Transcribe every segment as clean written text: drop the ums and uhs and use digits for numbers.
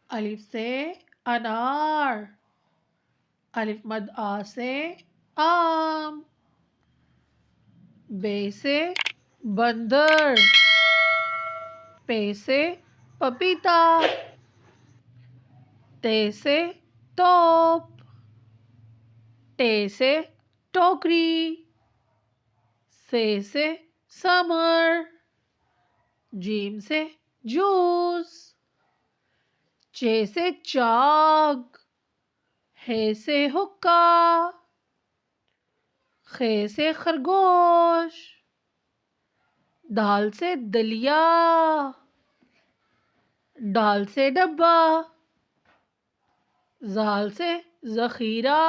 अलिफ से अनार, अलिफ मद आ से आम, बे से बंदर, पे से पपीता, ते से तोप, टे से टोकरी, से समर, जीम से जूस, चे से चाक, हे से हुक्का, खे से खरगोश, दाल से दलिया, डाल से डब्बा, जाल से जखीरा,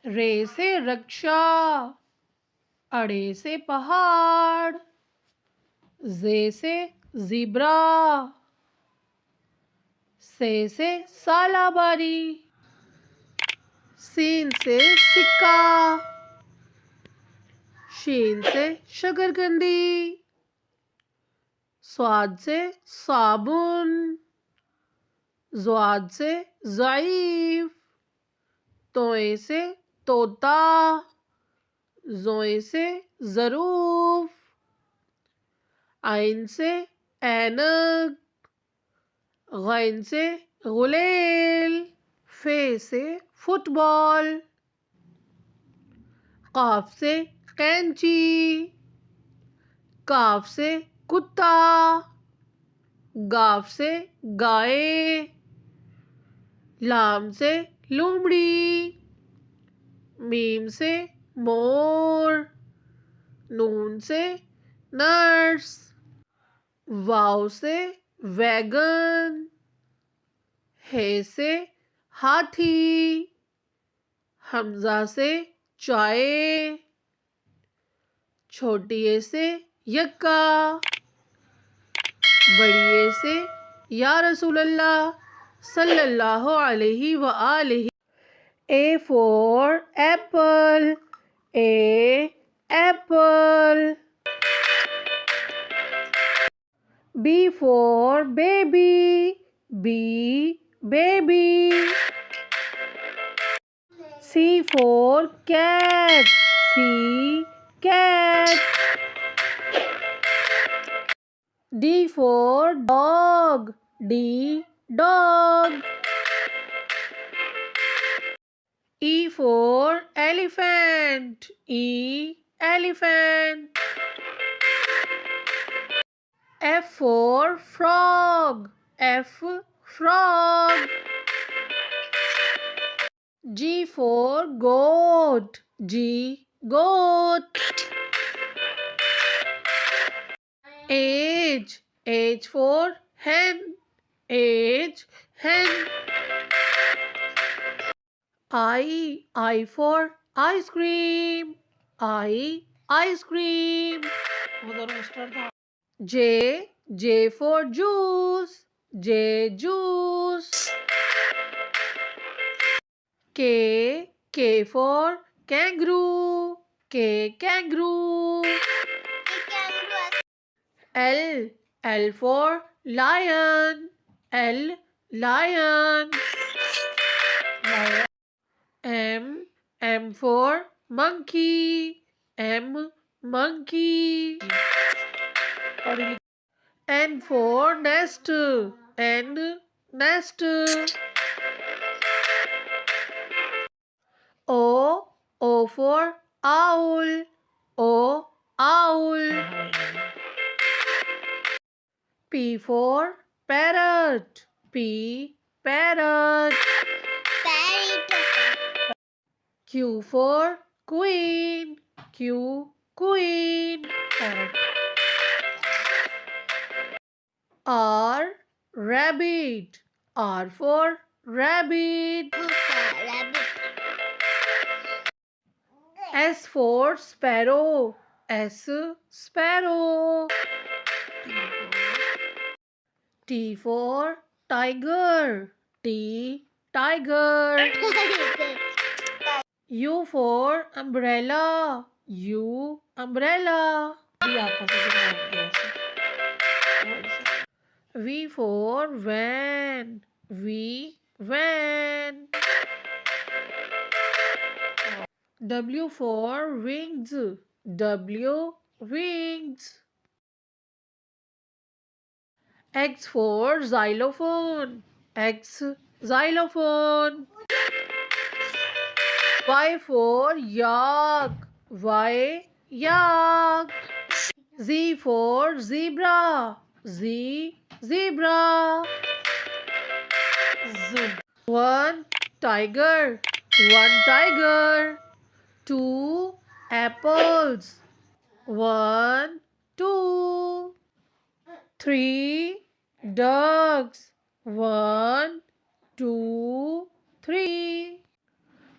रे से रक्षा, अड़े से पहाड़, जे से ज़ीब्रा, से सालाबारी, सीन से सिक्का, शीन से शकरकंदी, स्वाद से साबुन, ज़्वाद से ज़ईफ, तोए से तोता, ज़ोए से ज़रूफ, आइन से ऐनक, गैन से गुलेल, फे से फुटबॉल, काफ से कैंची, काफ से कुत्ता, गाफ से गाय, लाम से लोमड़ी, मीम से मोर, नून से नर्स, वाव से वैगन, हे से हाथी, हमजा से चाय, छोटी ए से यक्का, बड़ी ए से या रसूल अल्लाह सल्लल्लाहु अलैहि व आलिहि। A for apple, A apple. B for baby, B baby. C for cat, C cat. D for dog, D dog. E for elephant, E elephant. F for frog, F frog. G for goat, G goat. H, H for hen, H hen. I for ice cream, I ice cream. J for juice, J juice. K for kangaroo, K kangaroo. L for lion, L lion. M for monkey, M monkey. N for nest, N nest. O for owl, O owl. P for parrot, P parrot. Q for queen, Q queen. R rabbit, R for rabbit. S for sparrow, S sparrow. T for tiger, T tiger. U for umbrella, U umbrella. V for van, van. W for wings. W wings. X for xylophone. X xylophone. Y for yak. Y yak. Z for zebra. Z zebra. Z. One tiger. One tiger. Two apples. One, two. Three ducks. One, two, three.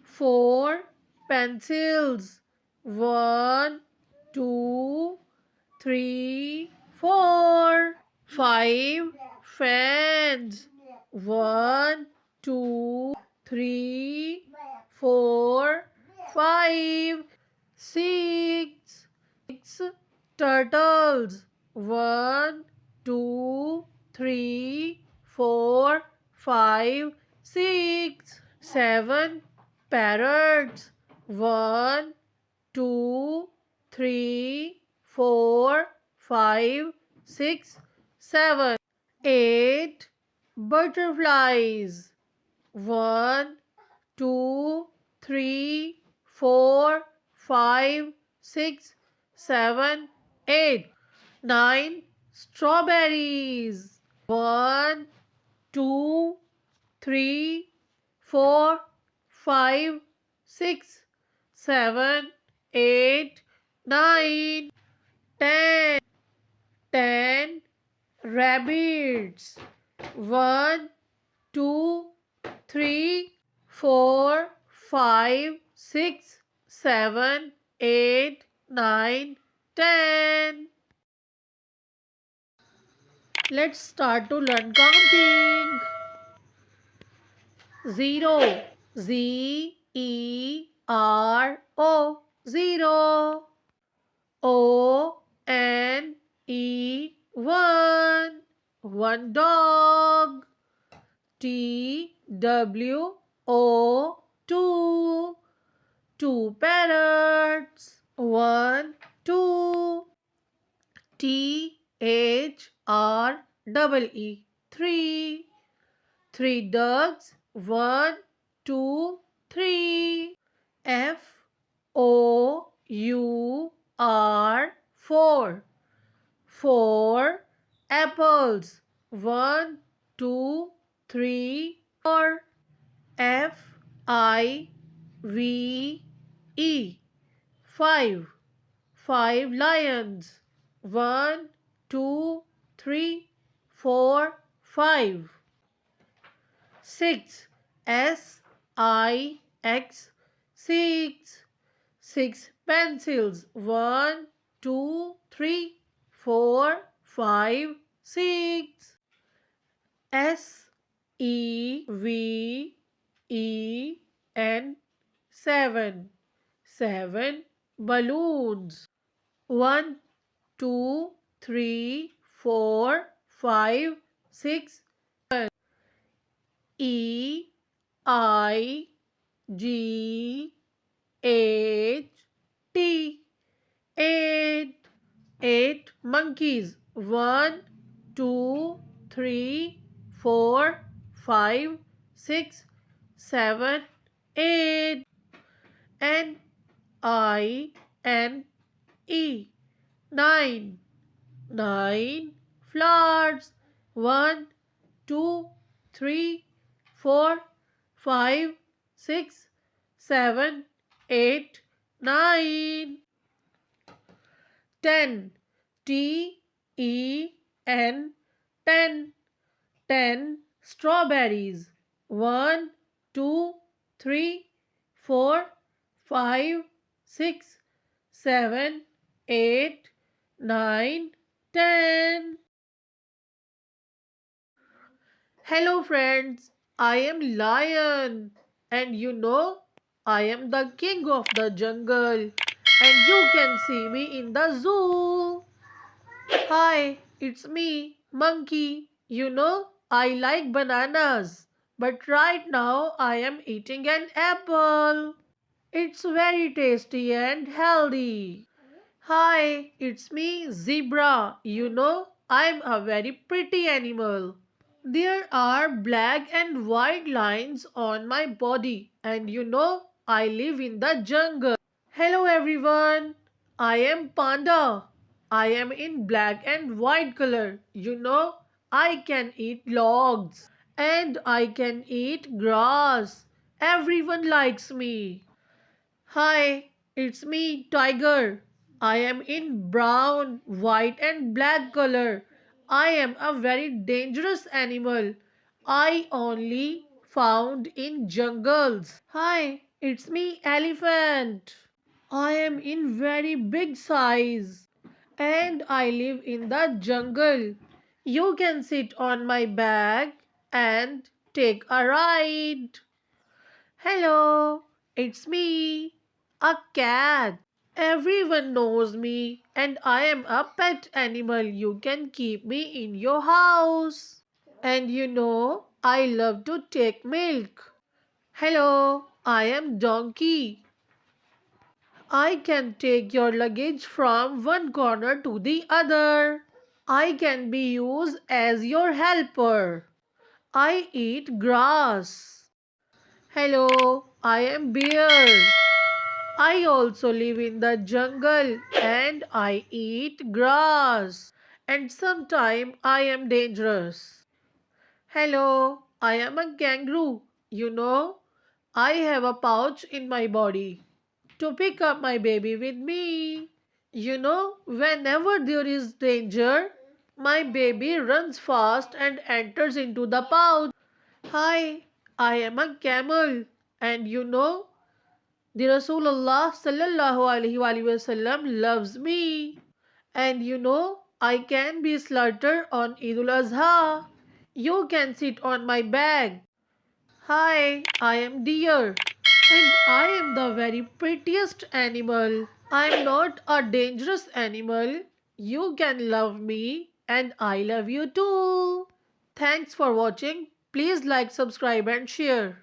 Four pencils. One, two, three, four. Five fans. One, two, three, four, five. Six turtles. One, two, three, four, five, six. Seven parrots. One, two, three, four, five, six, seven. Eight butterflies. One, two, three, four, five, six, seven, eight. Nine strawberries. One, two, three, four, five, six, seven, eight, nine. 10. 10 rabbits. One, two, three, four, five, six, seven, eight, nine, 10. Let's start to learn counting. 0. Z-E-R-O. 0. O-N-E. 1. One dog. T-W-O. 2. Two parrots. One, two. T-H-R-E-E. 3. Three ducks. One, two, three. F-O-U-R. 4. Four apples. One, two, three, four. F-I-V-E. 5. Five lions. One, two, three, four, five. 6. S-I-X. 6. Six pencils. One, two, three, four, five, 6. S-E-V-E-N. 7. 7 balloons. One, two, three, four, five, 6. E-I-G-H-T. 8. 8 monkeys. One, two, three, four, five, 6, 7, 8. N-I-N-E. 9. 9 flowers. One, two, three, four, five, 6, 7, 8, 9. 10. T-E-N. 10. 10 strawberries. One, two, three, four, five, 6, 7, 8, 9, 10. Hello friends, I am Lion, and I am the king of the jungle, and you can see me in the zoo. Hi, it's me, Monkey. I like bananas. But right now I am eating an apple. It's very tasty and healthy. Hi, it's me, Zebra. I'm a very pretty animal. There are black and white lines on my body, and I live in the jungle. Hello everyone, I am Panda. I am in black and white color. I can eat logs and I can eat grass. Everyone likes me. Hi, it's me, Tiger. I am in brown, white, and black color. I am a very dangerous animal. I only found in jungles. Hi, it's me, Elephant. I am in very big size and I live in the jungle. You can sit on my back and take a ride. Hello, it's me, a cat. Everyone knows me, and I am a pet animal. You can keep me in your house. And I love to take milk. Hello, I am Donkey. I can take your luggage from one corner to the other. I can be used as your helper. I eat grass. Hello, I am Bear. I also live in the jungle and I eat grass. And sometimes I am dangerous. Hello, I am a kangaroo. I have a pouch in my body to pick up my baby with me. Whenever there is danger, my baby runs fast and enters into the pouch. Hi, I am a camel. And the Rasulullah sallallahu alaihi wasallam loves me. And I can be slaughtered on Eidul Azha. You can sit on my back. Hi, I am deer. And I am the very prettiest animal. I am not a dangerous animal. You can love me and I love you too. Thanks for watching. Please like, subscribe and share.